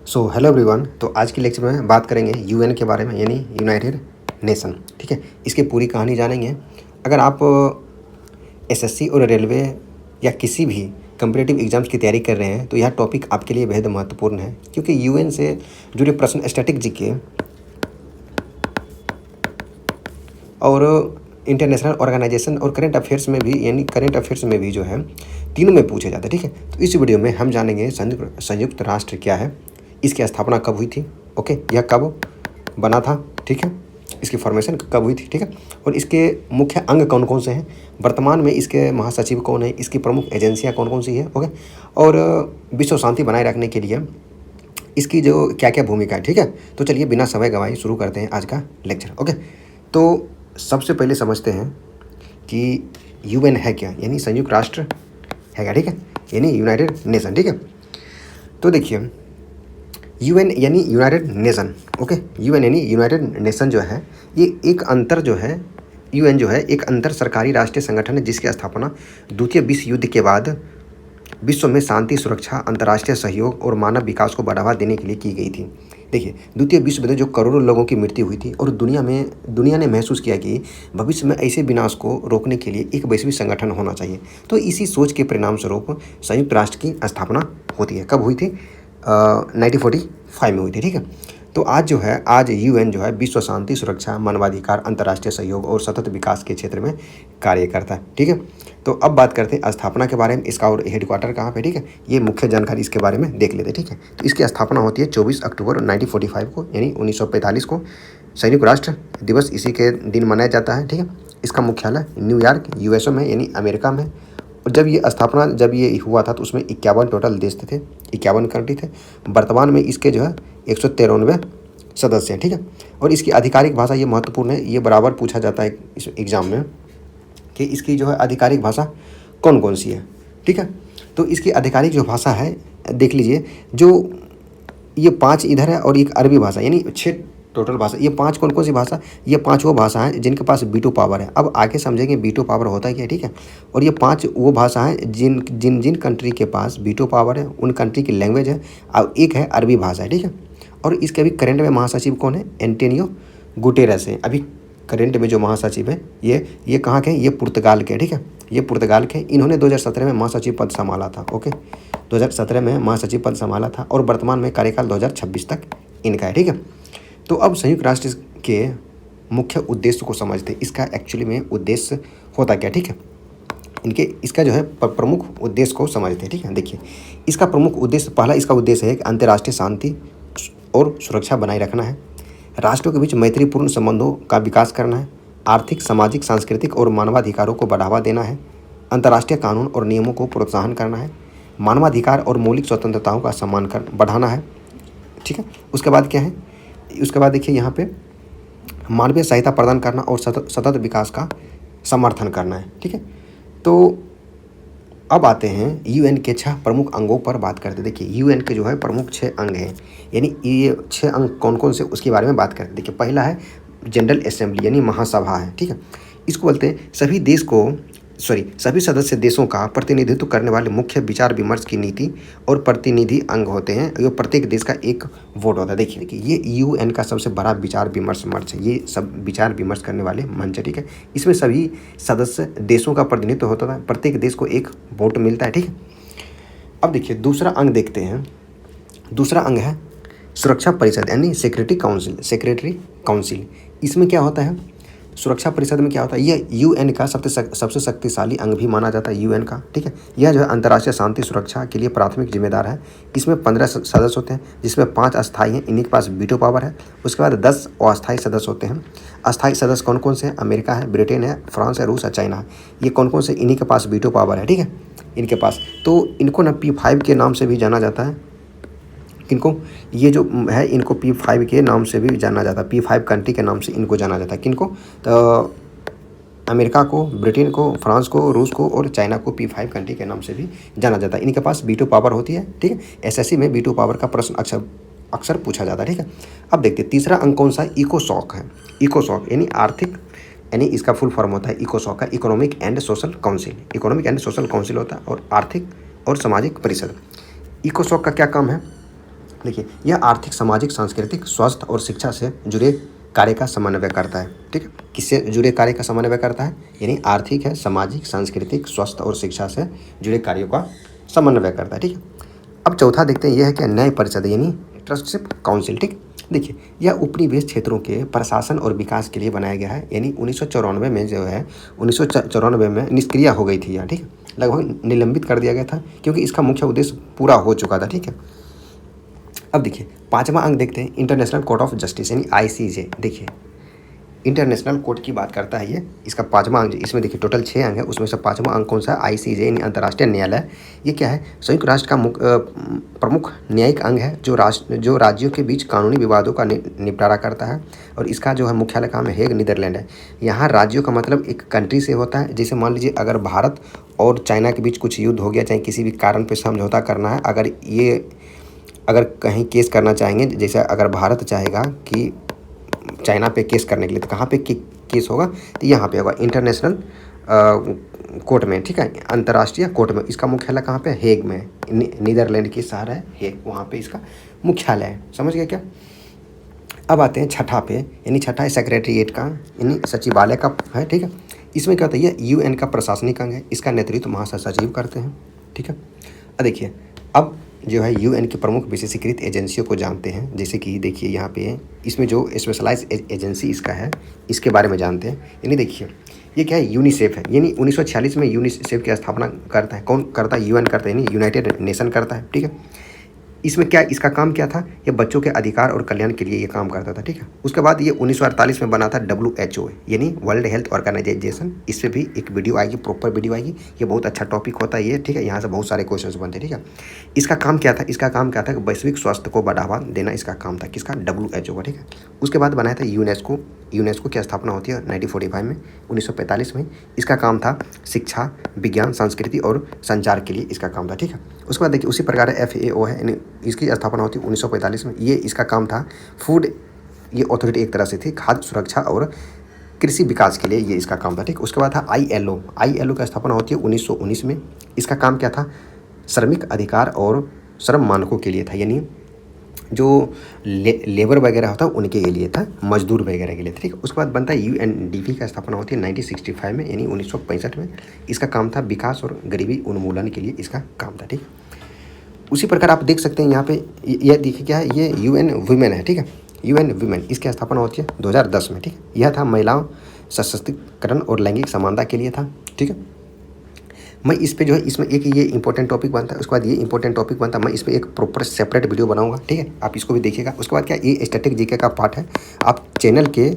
Hello everyone. तो आज की लेक्चर में बात करेंगे यूएन के बारे में, यानी यूनाइटेड नेशन। ठीक है, इसकी पूरी कहानी जानेंगे। अगर आप एसएससी और रेलवे या किसी भी कम्पिटिटिव एग्जाम्स की तैयारी कर रहे हैं तो यह टॉपिक आपके लिए बेहद महत्वपूर्ण है, क्योंकि यूएन से जुड़े प्रश्न स्टैटिक जीके और इंटरनेशनल ऑर्गेनाइजेशन और करंट अफेयर्स में भी, यानी करंट अफेयर्स में भी जो है, तीनों में पूछे जाते हैं। ठीक है, तो इस वीडियो में हम जानेंगे संयुक्त राष्ट्र क्या है, इसकी स्थापना कब हुई थी, ओके, यह कब बना था, ठीक है, इसकी फॉर्मेशन कब हुई थी, ठीक है, और इसके मुख्य अंग कौन कौन से हैं, वर्तमान में इसके महासचिव कौन है, इसकी प्रमुख एजेंसियां कौन कौन सी है, ओके, और विश्व शांति बनाए रखने के लिए इसकी जो क्या क्या भूमिका है। ठीक है, तो चलिए बिना समय गंवाए शुरू करते हैं आज का लेक्चर। ओके, तो सबसे पहले समझते हैं कि यूएन है क्या, यानी संयुक्त राष्ट्र है क्या, ठीक है, यानी यूनाइटेड नेशन। ठीक है, तो देखिए यूएन यानी यूनाइटेड नेशन, ओके, यूएन यानी यूनाइटेड नेशन जो है, ये एक अंतर जो है, यूएन जो है एक अंतर सरकारी राष्ट्रीय संगठन है जिसकी स्थापना द्वितीय विश्व युद्ध के बाद विश्व में शांति, सुरक्षा, अंतर्राष्ट्रीय सहयोग और मानव विकास को बढ़ावा देने के लिए की गई थी। देखिए, द्वितीय विश्व युद्ध में जो करोड़ों लोगों की मृत्यु हुई थी और दुनिया ने महसूस किया कि भविष्य में ऐसे विनाश को रोकने के लिए एक वैश्विक संगठन होना चाहिए। तो इसी सोच के परिणाम स्वरूप संयुक्त राष्ट्र की स्थापना होती है। कब हुई थी? 1945 में हुई थी। ठीक है, तो आज जो है, आज यूएन जो है विश्व शांति, सुरक्षा, मानवाधिकार, अंतर्राष्ट्रीय सहयोग और सतत विकास के क्षेत्र में कार्य करता है। ठीक है, तो अब बात करते हैं स्थापना के बारे में, इसका और हेडक्वार्टर कहाँ पे। ठीक है, ये मुख्य जानकारी इसके बारे में देख लेते हैं। ठीक है, तो इसकी स्थापना होती है 24 अक्टूबर 1945 को, यानी 1945 को संयुक्त राष्ट्र दिवस इसी के दिन मनाया जाता है। ठीक है, इसका मुख्यालय न्यूयॉर्क यूएसए में, यानी अमेरिका में। और जब ये हुआ था तो उसमें 51 टोटल देश थे, 51 कंट्री थे। वर्तमान में इसके जो है 193 सदस्य हैं। ठीक है, और इसकी आधिकारिक भाषा, ये महत्वपूर्ण है, ये बराबर पूछा जाता है इस एग्ज़ाम में कि इसकी जो है आधिकारिक भाषा कौन कौन सी है। ठीक है, तो इसकी आधिकारिक जो भाषा है, देख लीजिए, जो ये 5 इधर है और एक अरबी भाषा, यानी 6 टोटल भाषा। ये 5 कौन कौन सी भाषा? ये 5 वो भाषा हैं जिनके पास वीटो पावर है। अब आगे समझेंगे वीटो पावर होता है क्या। ठीक है, और ये 5 वो भाषा हैं जिन जिन जिन कंट्री के पास वीटो पावर है, उन कंट्री की लैंग्वेज है, और एक है अरबी भाषा है। ठीक है, और इसके अभी करंट में महासचिव कौन है? एंटोनियो गुटेरेस है। अभी करंट में जो महासचिव है, ये कहाँ के हैं? ये पुर्तगाल के। ठीक है, ये पुर्तगाल के। इन्होंने 2017 में महासचिव पद संभाला था। ओके, 2017 में महासचिव पद संभाला था और वर्तमान में कार्यकाल 2026 तक इनका है। ठीक है, तो अब संयुक्त राष्ट्र के मुख्य उद्देश्य को समझते हैं, इसका एक्चुअली में उद्देश्य होता क्या। ठीक है, इसका जो है प्रमुख उद्देश्य को समझते हैं। ठीक है, देखिए, इसका प्रमुख उद्देश्य, पहला इसका उद्देश्य है कि अंतर्राष्ट्रीय शांति और सुरक्षा बनाए रखना है, राष्ट्रों के बीच मैत्रीपूर्ण संबंधों का विकास करना है, आर्थिक, सामाजिक, सांस्कृतिक और मानवाधिकारों को बढ़ावा देना है, अंतर्राष्ट्रीय कानून और नियमों को प्रोत्साहन करना है, मानवाधिकार और मौलिक स्वतंत्रताओं का सम्मान बढ़ाना है। ठीक है, उसके बाद क्या है? उसके बाद देखिए, यहाँ पे मानवीय सहायता प्रदान करना और सतत विकास का समर्थन करना है। ठीक है, तो अब आते हैं यूएन के 6 प्रमुख अंगों पर बात करते हैं। देखिए, यूएन के जो है प्रमुख 6 अंग हैं, यानी ये 6 अंग कौन कौन से, उसके बारे में बात करते हैं। देखिए, पहला है जनरल असेंबली, यानी महासभा है। ठीक है, इसको बोलते हैं सभी सदस्य देशों का प्रतिनिधित्व करने वाले मुख्य विचार विमर्श की नीति और प्रतिनिधि अंग होते हैं। ये प्रत्येक देश का एक वोट होता है। देखिए, ये यूएन का सबसे बड़ा विचार विमर्श मंच है, ये सब विचार विमर्श करने वाले मंच है। ठीक है, इसमें सभी सदस्य देशों का प्रतिनिधित्व होता है, प्रत्येक देश को एक वोट मिलता है। ठीक है, अब देखिए दूसरा अंग देखते हैं। दूसरा अंग है सुरक्षा परिषद, यानी सेक्रेटरी काउंसिल। इसमें क्या होता है? सुरक्षा परिषद में क्या होता है? यह यूएन का सबसे शक्तिशाली अंग भी माना जाता है, यूएन का। ठीक है, यह जो है अंतर्राष्ट्रीय शांति सुरक्षा के लिए प्राथमिक जिम्मेदार है। इसमें 15 सदस्य होते हैं, जिसमें 5 अस्थायी हैं, इन्हीं के पास वीटो पावर है। उसके बाद 10 अस्थायी सदस्य होते हैं। अस्थायी सदस्य कौन कौन से हैं? अमेरिका है, ब्रिटेन है, फ्रांस है, रूस है, चाइना है। ये कौन कौन से? इन्हीं के पास वीटो पावर है। ठीक है, इनके पास, तो इनको ना P5 के नाम से भी जाना जाता है। किनको? ये जो है, इनको P5 के नाम से भी जाना जाता है, P5 कंट्री के नाम से इनको जाना जाता है। किनको? तो अमेरिका को, ब्रिटेन को, फ्रांस को, रूस को और चाइना को P5 कंट्री के नाम से भी जाना जाता है। इनके पास वीटो पावर होती है। ठीक है, एसएससी में वीटो पावर का प्रश्न अक्सर पूछा जाता है। ठीक है, अब देखते हैं तीसरा अंग कौन सा है? इकोसॉक है। इकोसॉक यानी आर्थिक, यानी इसका फुल फॉर्म होता है इकोसॉक का, economic and social council. Economic and social council होता है और आर्थिक और सामाजिक परिषद। इकोसॉक का क्या काम है? देखिए, यह आर्थिक, सामाजिक, सांस्कृतिक, स्वास्थ्य और शिक्षा से जुड़े कार्य का समन्वय करता है। ठीक है, किससे जुड़े कार्य का समन्वय करता है? यानी आर्थिक है, सामाजिक, सांस्कृतिक, स्वास्थ्य और शिक्षा से जुड़े कार्यों का समन्वय करता है। ठीक है, अब चौथा देखते हैं, यह है कि न्याय परिषद यानी ट्रस्टशिप काउंसिल। ठीक, देखिए, यह उपनिवेश क्षेत्रों के प्रशासन और विकास के लिए बनाया गया है। यानी 1994 में जो है, 1994 में निष्क्रिय हो गई थी यह। ठीक है, लगभग निलंबित कर दिया गया था क्योंकि इसका मुख्य उद्देश्य पूरा हो चुका था। ठीक है, अब देखिए, पांचवा अंक देखते हैं, इंटरनेशनल कोर्ट ऑफ जस्टिस यानी ICJ। देखिए, इंटरनेशनल कोर्ट की बात करता है ये, इसका पांचवा अंक, इसमें देखिए टोटल 6 अंक है, उसमें से पांचवा अंक कौन सा है? ICJ यानी अंतर्राष्ट्रीय न्यायालय। ये क्या है? संयुक्त राष्ट्र का प्रमुख न्यायिक अंग है जो राज्यों के बीच कानूनी विवादों का निपटारा करता है। और इसका जो है मुख्यालय कहाँ है? हेग, नीदरलैंड है। यहाँ राज्यों का मतलब एक कंट्री से होता है। जैसे मान लीजिए अगर भारत और चाइना के बीच कुछ युद्ध हो गया, चाहे किसी भी कारण पर समझौता करना है, अगर कहीं केस करना चाहेंगे, जैसे अगर भारत चाहेगा कि चाइना पे केस करने के लिए, तो कहाँ पे केस होगा? तो यहाँ पे होगा इंटरनेशनल कोर्ट में। ठीक है, अंतर्राष्ट्रीय कोर्ट में। इसका मुख्यालय कहाँ पे? हेग में। नीदरलैंड की शहर है हेग, वहाँ पे इसका मुख्यालय है। समझ गए क्या? अब आते हैं छठा पे, यानी छठा है सेक्रेटरीट का, यानी सचिवालय का है। ठीक है, इसमें क्या होता है? ये UN का प्रशासनिक अंग है। इसका नेतृत्व महासचिव करते हैं। ठीक है, अब देखिए, अब जो है UN की प्रमुख विशेषीकृत एजेंसियों को जानते हैं। जैसे कि देखिए यहाँ पे इसमें जो स्पेशलाइज एजेंसी इसका है, इसके बारे में जानते हैं। यानी देखिए, ये क्या है? यूनिसेफ है। यानी 1946 में यूनिसेफ की स्थापना करता है। कौन करता है? UN करता है, यानी यूनाइटेड नेशन करता है। ठीक है, इसमें क्या, इसका काम क्या था? ये बच्चों के अधिकार और कल्याण के लिए ये काम करता था। ठीक है, उसके बाद ये 1948 में बना था WHO यानी वर्ल्ड हेल्थ ऑर्गेनाइजेशन। इस पर भी एक वीडियो आएगी, प्रॉपर वीडियो आएगी। ये बहुत अच्छा टॉपिक होता है ये। ठीक है, यहाँ से बहुत सारे क्वेश्चंस बनते हैं। ठीक है, इसका काम क्या था? इसका काम क्या था कि वैश्विक स्वास्थ्य को बढ़ावा देना इसका काम था। किसका? WHO का। ठीक है, उसके बाद बनाया था यूनेस्को की स्थापना होती है 1945 में, 1945 में। इसका काम था शिक्षा, विज्ञान, संस्कृति और संचार के लिए इसका काम था। ठीक है, उसके बाद देखिए उसी प्रकार FAO है, यानी इसकी स्थापना होती है 1945 में। ये इसका काम था फूड, ये अथॉरिटी एक तरह से थी, खाद्य सुरक्षा और कृषि विकास के लिए ये इसका काम था। ठीक, उसके बाद था ILO की स्थापना होती है 1919 में। इसका काम क्या था? श्रमिक अधिकार और श्रम मानकों के लिए था। यानी जो लेबर वगैरह होता है उनके लिए था, मजदूर वगैरह के लिए। ठीक है, उसके बाद बनता है UNDP का स्थापना होती है 1965 में, यानी 1965 में। इसका काम था विकास और गरीबी उन्मूलन के लिए इसका काम था। ठीक, उसी प्रकार आप देख सकते हैं यहाँ पे यह देखिए क्या है? ये UN वुमेन है। ठीक है, UN वुमेन, इसकी स्थापना होती है 2010 में। ठीक है, यह था महिलाओं सशक्तिकरण और लैंगिक समानता के लिए था। ठीक है, मैं इस पे जो है, इसमें एक ये इंपॉर्टेंट टॉपिक बनता है, उसके बाद ये इंपॉर्टेंट टॉपिक बनता है। मैं इस पर एक प्रॉपर सेपरेट वीडियो बनाऊंगा। ठीक है, आप इसको भी देखिएगा। उसके बाद क्या, ये स्टैटिक जीके का पार्ट है। आप चैनल के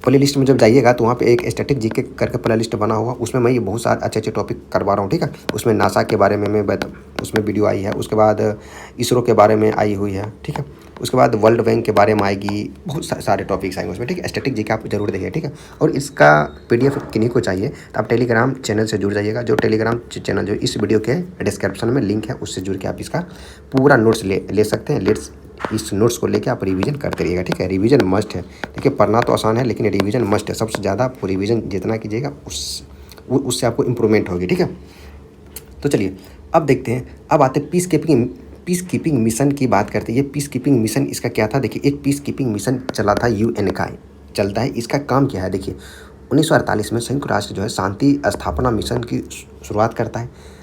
प्ले लिस्ट में जब जाइएगा तो वहाँ पे एक स्टैटिक जीके करके प्ले लिस्ट बना हुआ, उसमें मैं ये बहुत सारे अच्छे अच्छे टॉपिक करवा रहा हूँ। ठीक है, उसमें नासा के बारे में उसमें वीडियो आई है, उसके बाद इसरो के बारे में आई हुई है। ठीक है, उसके बाद वर्ल्ड बैंक के बारे में आएगी, बहुत सारे टॉपिक्स आएंगे उसमें। ठीक है, स्टैटिक जीके आप जरूर देखिए। ठीक है, और इसका PDF किन्हीं को चाहिए तो आप टेलीग्राम चैनल से जुड़ जाइएगा। जो टेलीग्राम चैनल जो इस वीडियो के डिस्क्रिप्शन में लिंक है, उससे जुड़ के आप इसका पूरा नोट्स ले सकते हैं। इस नोट्स को लेके आप रिवीजन करते रहिएगा। ठीक है, रिवीजन मस्ट है। देखिए, पढ़ना तो आसान है लेकिन रिवीजन मस्ट है। सबसे ज़्यादा आपको रिवीजन जितना कीजिएगा उससे आपको इम्प्रूवमेंट होगी। ठीक है, तो चलिए अब देखते हैं। अब आते हैं पीस कीपिंग मिशन की बात करते हैं। ये पीस कीपिंग मिशन इसका क्या था? देखिए, एक पीस कीपिंग मिशन चला था, UN का चलता है। इसका काम क्या है? देखिए, 1948 में संयुक्त राष्ट्र जो है शांति स्थापना मिशन की शुरुआत करता है।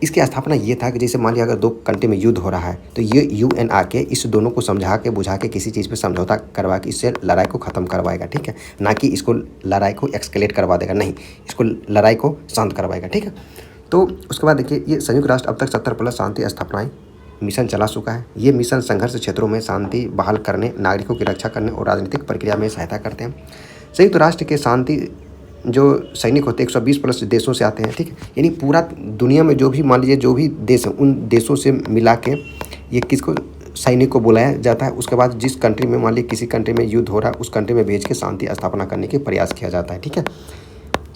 इसकी स्थापना ये था कि जैसे मान लिया अगर दो कंट्री में युद्ध हो रहा है तो ये UN आके इस दोनों को समझा के बुझा के किसी चीज़ पे समझौता करवा के इससे लड़ाई को ख़त्म करवाएगा। ठीक है, ना कि इसको लड़ाई को एक्सकेलेट करवा देगा, नहीं, इसको लड़ाई को शांत करवाएगा। ठीक है, तो उसके बाद देखिए, ये संयुक्त राष्ट्र अब तक 70+ शांति स्थापनाएँ मिशन चला चुका है। ये मिशन संघर्ष क्षेत्रों में शांति बहाल करने, नागरिकों की रक्षा करने और राजनीतिक प्रक्रिया में सहायता करते हैं। संयुक्त राष्ट्र के शांति जो सैनिक होते हैं 120+ देशों से आते हैं। ठीक है, यानी पूरा दुनिया में जो भी मान लीजिए जो भी देश हैं उन देशों से मिला के ये किसको, सैनिक को बुलाया जाता है। उसके बाद जिस कंट्री में मान लीजिए किसी कंट्री में युद्ध हो रहा है उस कंट्री में भेज के शांति स्थापना करने के प्रयास किया जाता है। ठीक है,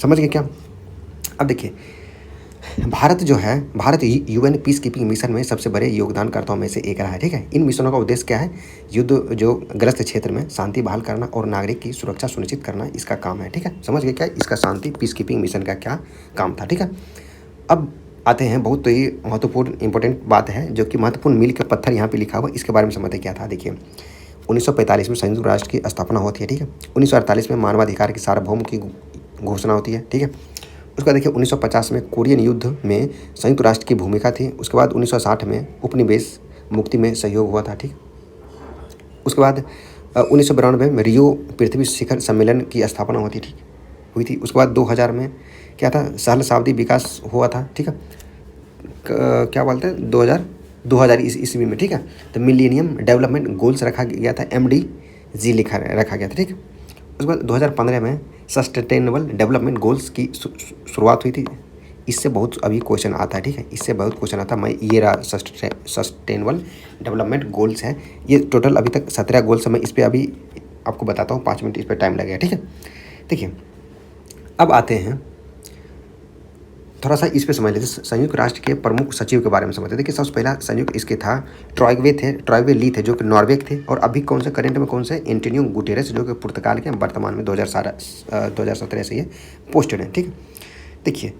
समझ गए क्या? अब देखिए, Bharat UN peace keeping mission में सबसे बड़े योगदानकर्ताओं में से एक रहा है। ठीक है, इन मिशनों का उद्देश्य क्या है? युद्ध जो ग्रस्त क्षेत्र में शांति बहाल करना और नागरिक की सुरक्षा सुनिश्चित करना इसका काम है। ठीक है, समझ गए क्या इसका शांति पीस कीपिंग मिशन का क्या काम था? ठीक है, अब आते हैं बहुत ही महत्वपूर्ण इंपॉर्टेंट बात है, जो कि महत्वपूर्ण मील का पत्थर यहाँ पे लिखा हुआ है, इसके बारे में समझते क्या था। देखिए 1945 में संयुक्त राष्ट्र की स्थापना होती है, ठीक है। 1948 में मानवाधिकार की सार्वभौम की घोषणा होती है, ठीक है। उसके बाद देखिए 1950 में कोरियन युद्ध में संयुक्त राष्ट्र की भूमिका थी। उसके बाद 1960 में उपनिवेश मुक्ति में सहयोग हुआ था, ठीक। उसके बाद 1992 में रियो पृथ्वी शिखर सम्मेलन की स्थापना हुई थी। उसके बाद 2000 में क्या था, सहस्राब्दी विकास हुआ था, ठीक है। क्या बोलते हैं 2000 ईस्वी में, ठीक है। तो मिलेनियम डेवलपमेंट गोल्स रखा गया था, MDG रखा गया था, ठीक है। उसके बाद 2015 में सस्टेनेबल डेवलपमेंट गोल्स की शुरुआत हुई थी। इससे बहुत अभी क्वेश्चन आता है, ठीक है। इससे बहुत क्वेश्चन आता है। मैं ये रहा सस्टेनेबल डेवलपमेंट गोल्स है, ये टोटल अभी तक 17 गोल्स है। मैं इस पर अभी आपको बताता हूँ, 5 मिनट इस पर टाइम लगेगा, ठीक है। देखिए अब आते हैं थोड़ा सा इस पे समझ लेते हैं, संयुक्त राष्ट्र के प्रमुख सचिव के बारे में समझते हैं। देखिए सबसे पहला संयुक्त इसके था ट्रॉयवे ली थे, जो कि नॉर्वे के थे। और अभी कौन से करंट में कौन से, एंटोनियो गुटेरेस, जो कि पुर्तगाल के, वर्तमान में 2017 से ये पोस्टेड है, ठीक है। देखिए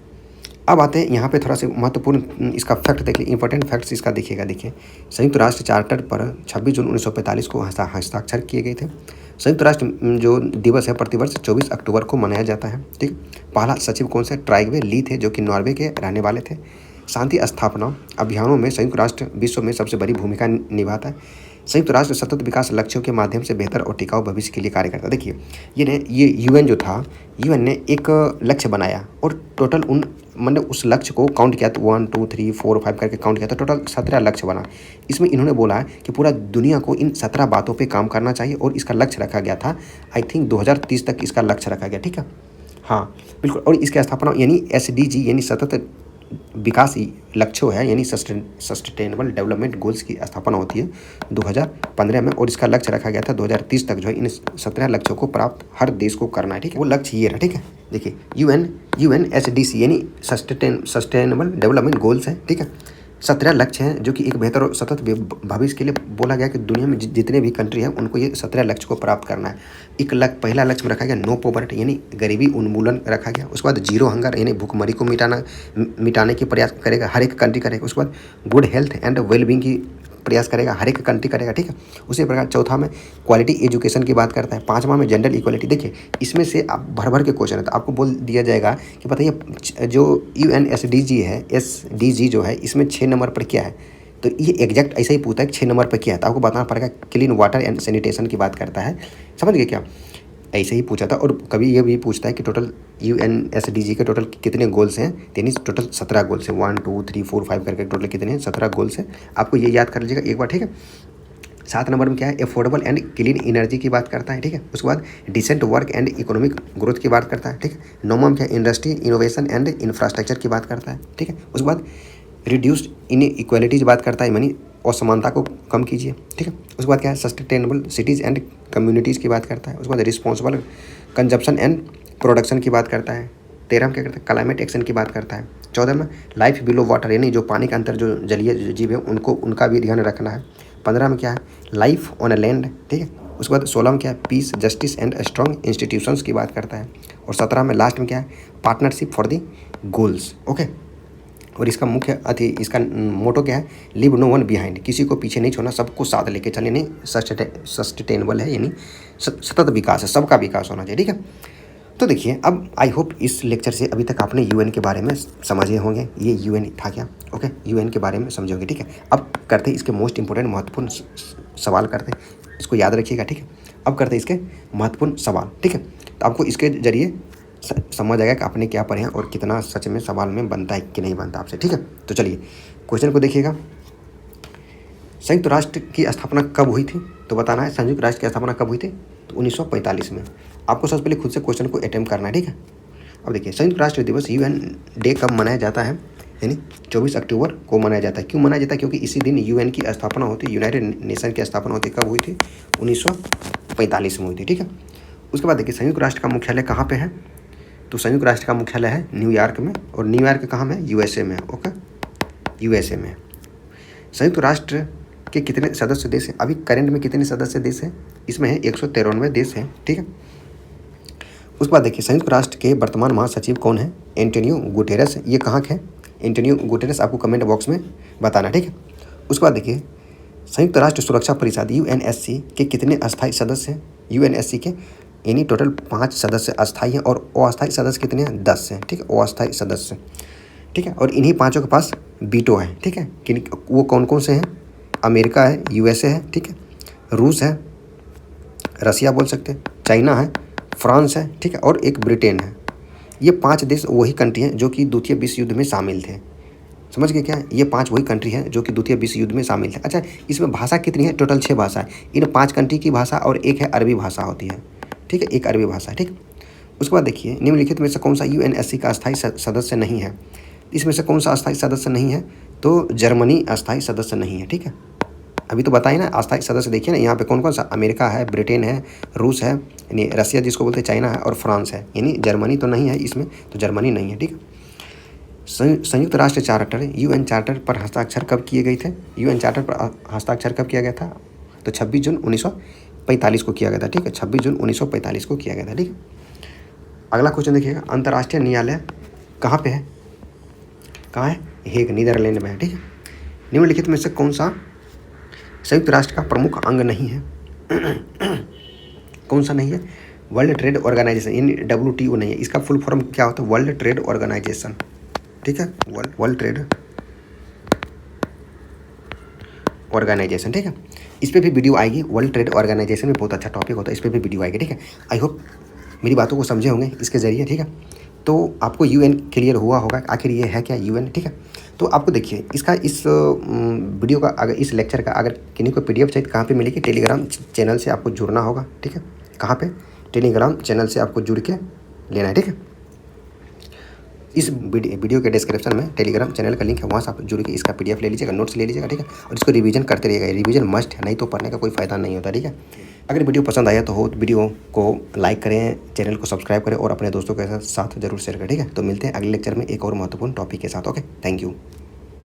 अब आते हैं यहाँ पे थोड़ा सा महत्वपूर्ण इसका फैक्ट देख लीजिए, इंपॉर्टेंट फैक्ट्स इसका देखिएगा। देखिए संयुक्त राष्ट्र चार्टर पर 26 जून 1945 को हस्ताक्षर किए गए थे। संयुक्त राष्ट्र जो दिवस है प्रतिवर्ष 24 अक्टूबर को मनाया जाता है, ठीक। पहला सचिव कौन से, ट्रॉयवे ली थे, जो कि नॉर्वे के रहने वाले थे। शांति स्थापना अभियानों में संयुक्त राष्ट्र विश्व में सबसे बड़ी भूमिका निभाता है। संयुक्त राष्ट्र सतत विकास लक्ष्यों के माध्यम से बेहतर और टिकाऊ भविष्य के लिए कार्य करता है। देखिए ये यूएन जो था, यूएन ने एक लक्ष्य बनाया और टोटल उन मतलब उस लक्ष्य को काउंट किया, तो 1 2 3 4 5 करके काउंट किया, तो टोटल 17 लक्ष्य बना। इसमें इन्होंने बोला है कि पूरा दुनिया को इन 17 बातों पे काम करना चाहिए और इसका लक्ष्य रखा गया था, आई थिंक 2030 तक इसका लक्ष्य रखा गया, ठीक है। हाँ बिल्कुल। और इसकी स्थापना यानी SDG यानी सतत विकास लक्ष्यों है, यानी सस्टेनेबल डेवलपमेंट गोल्स की स्थापना होती है 2015 में। और इसका लक्ष्य रखा गया था 2030 तक जो है इन 17 लक्ष्यों को प्राप्त हर देश को करना है, ठीक है। वो लक्ष्य ये रहा, ठीक है। देखिए UNSDC यानी सस्टेनेबल डेवलपमेंट गोल्स है, ठीक है। 17 लक्ष्य हैं जो कि एक बेहतर और सतत भविष्य के लिए बोला गया कि दुनिया में जितने भी कंट्री हैं उनको ये 17 लक्ष्य को प्राप्त करना है। एक पहला लक्ष्य में रखा गया नो पॉवर्टी यानी गरीबी उन्मूलन रखा गया। उसके बाद जीरो हंगर यानी भूखमरी को मिटाने की प्रयास करेगा, हर एक कंट्री करेगा। उसके बाद गुड हेल्थ एंड वेलबींग की प्रयास करेगा, हर एक कंट्री करेगा, ठीक है। उसी प्रकार चौथा में क्वालिटी एजुकेशन की बात करता है। पांचवा में जेंडर इक्वलिटी। देखिए इसमें से आप भर के क्वेश्चन है, तो आपको बोल दिया जाएगा कि बताइए जो UNSDG है, SDG जो है, इसमें 6 नंबर पर क्या है, तो ये एग्जैक्ट ऐसा ही पूछता है कि 6 नंबर पर क्या है, तो आपको बताना पड़ेगा क्लीन वाटर एंड सैनिटेशन की बात करता है। समझ गए क्या, ऐसे ही पूछा था। और कभी ये भी पूछता है कि टोटल UNSDG के टोटल कितने गोल्स हैं, यानी टोटल 17 गोल्स हैं, 1 2 3 4 5 करके टोटल कितने हैं, 17 गोल्स हैं। आपको ये याद कर लीजिएगा एक बार, ठीक है। 7 नंबर में क्या है, अफोर्डेबल एंड क्लीन एनर्जी की बात करता है, ठीक है। उसके बाद decent work and economic growth की बात करता है, ठीक है। 9वां में क्या है, इंडस्ट्री इनोवेशन एंड इंफ्रास्ट्रक्चर की बात करता है, ठीक है। उसके बाद रिड्यूस्ड इन इक्वालिटीज बात करता है, यानी असमानता को कम कीजिए, ठीक है। उसके बाद क्या है, सस्टेनेबल सिटीज़ एंड कम्युनिटीज़ की बात करता है। उसके बाद रिस्पॉन्सिबल कंजप्शन एंड प्रोडक्शन की बात करता है। 13 में क्या करता है, क्लाइमेट एक्शन की बात करता है। 14 में लाइफ बिलो वाटर यानी जो पानी के अंदर जो जलीय जीव है उनका भी ध्यान रखना है। 15 में क्या है, लाइफ ऑन अ लैंड, ठीक है। उसके बाद 16 में क्या है, piece justice and strong institutions की बात करता है। और 17 में लास्ट में क्या है, partnership for the goals, okay. और इसका मुख्य इसका मोटो क्या है, लिव नो वन बिहाइंड, किसी को पीछे नहीं छोड़ना, सबको साथ लेके चले, नहीं सस्टेनेबल है यानी सतत विकास है, सबका विकास होना चाहिए, ठीक है। तो देखिए अब आई होप इस लेक्चर से अभी तक आपने UN के बारे में समझे होंगे, ये UN था क्या, ओके। UN के बारे में समझे होंगे, ठीक है। अब करते इसके मोस्ट इंपॉर्टेंट महत्वपूर्ण सवाल करते हैं, इसको याद रखिएगा, ठीक है। अब करते इसके महत्वपूर्ण सवाल, ठीक है। तो आपको इसके जरिए समझ आएगा कि आपने क्या पढ़े हैं और कितना सच में सवाल में बनता है कि नहीं बनता आपसे, ठीक है। तो चलिए क्वेश्चन को देखिएगा। संयुक्त राष्ट्र की स्थापना कब हुई थी, तो बताना है संयुक्त राष्ट्र की स्थापना कब हुई थी, तो 1945 में। आपको सबसे पहले खुद से क्वेश्चन को अटेम्प्ट करना है, ठीक है। अब देखिए संयुक्त राष्ट्र दिवस UN डे कब मनाया जाता है, यानी 24 अक्टूबर को मनाया जाता है। क्यों मनाया जाता है, क्योंकि इसी दिन UN की स्थापना होती है, यूनाइटेड नेशन की स्थापना होती है। कब हुई थी, 1945 में हुई थी, ठीक है। उसके बाद देखिए संयुक्त राष्ट्र का मुख्यालय कहाँ पे है, तो संयुक्त राष्ट्र का मुख्यालय है न्यूयॉर्क में। और न्यूयॉर्क कहाँ में, USA में, ओके, USA में। संयुक्त राष्ट्र के कितने सदस्य देश हैं, अभी करंट में कितने सदस्य देश हैं, इसमें है 193 देश हैं, ठीक है। उसके बाद देखिए संयुक्त राष्ट्र के वर्तमान महासचिव कौन है, एंटोनियो गुटेरेस। ये कहाँ के हैं, एंटोनियो गुटेरेस आपको कमेंट बॉक्स में बताना, ठीक है। उसके बाद देखिए संयुक्त राष्ट्र सुरक्षा परिषद यूएनएससी के कितने अस्थायी सदस्य हैं। यूएनएससी के यानी टोटल 5 सदस्य अस्थायी हैं और अस्थायी सदस्य कितने हैं, 10 हैं, ठीक है, अस्थायी सदस्य, ठीक है। और इन्हीं 5 के पास वीटो है, ठीक है। कि वो कौन कौन से हैं, अमेरिका है, यूएसए है, ठीक है, रूस है, रसिया बोल सकते हैं, चाइना है, फ्रांस है, ठीक है, और एक ब्रिटेन है। ये 5 देश वही कंट्री हैं जो कि द्वितीय विश्व युद्ध में शामिल थे। समझ गए क्या, ये 5 वही कंट्री हैं जो कि द्वितीय विश्व युद्ध में शामिल थे। अच्छा, इसमें भाषा कितनी है, टोटल 6 भाषा है। इन 5 कंट्री की भाषा और एक है अरबी भाषा होती है, ठीक है, एक अरबी भाषा, ठीक। उसके बाद देखिए निम्नलिखित में से कौन सा यूएनएससी का अस्थायी सदस्य नहीं है। इसमें से कौन सा अस्थायी सदस्य नहीं है, तो जर्मनी अस्थायी सदस्य नहीं है, ठीक है। अभी तो बताइए ना अस्थायी सदस्य, देखिए ना यहाँ पे कौन कौन सा, अमेरिका है, ब्रिटेन है, रूस है यानी रसिया जिसको बोलते हैं, चाइना है, और फ्रांस है, यानी जर्मनी तो नहीं है इसमें, तो जर्मनी नहीं है, ठीक है। संयुक्त राष्ट्र चार्टर, यूएन चार्टर पर हस्ताक्षर कब किए गए थे। यूएन चार्टर पर हस्ताक्षर कब किया गया था, तो 26 जून 1945 को किया गया था, ठीक है, 26 जून 1945 को किया गया था, ठीक है। अगला क्वेश्चन देखिएगा, अंतर्राष्ट्रीय न्यायालय कहाँ पे है, कहाँ है, हेग, नीदरलैंड में है, ठीक है। निम्नलिखित में से कौन सा संयुक्त राष्ट्र का प्रमुख अंग नहीं है कौन सा नहीं है, वर्ल्ड ट्रेड ऑर्गेनाइजेशन यानी WTO नहीं है। इसका फुल फॉर्म क्या होता है, वर्ल्ड ट्रेड ऑर्गेनाइजेशन, ठीक है, वर्ल्ड ट्रेड ऑर्गेनाइजेशन, ठीक है। इस पर भी वीडियो आएगी, वर्ल्ड ट्रेड ऑर्गेनाइजेशन में बहुत अच्छा टॉपिक होता है, इस पर भी वीडियो आएगी, ठीक है। आई होप मेरी बातों को समझे होंगे इसके ज़रिए, ठीक है। तो आपको यूएन क्लियर हुआ होगा आखिर ये है क्या यूएन, ठीक है। तो आपको देखिए इसका इस वीडियो का अगर इस लेक्चर का अगर किन्हीं को PDF चाहिए कहाँ पे मिलेगी, टेलीग्राम चैनल से आपको जुड़ना होगा, ठीक है। कहाँ पे, टेलीग्राम चैनल से आपको जुड़ के लेना है, ठीक है। इस वीडियो के डिस्क्रिप्शन में टेलीग्राम चैनल का लिंक है, वहाँ से आप जुड़ के इसका PDF ले लीजिएगा, नोट्स ले लीजिएगा, ठीक है। और इसको रिवीजन करते रहिएगा, रिवीजन मस्ट है, नहीं तो पढ़ने का कोई फ़ायदा नहीं होता, ठीक है। अगर वीडियो पसंद आया तो वीडियो को लाइक करें, चैनल को सब्सक्राइब करें और अपने दोस्तों के साथ जरूर शेयर करें, ठीक है। तो मिलते हैं अगले लेक्चर में एक और महत्वपूर्ण टॉपिक के साथ। Okay, thank you.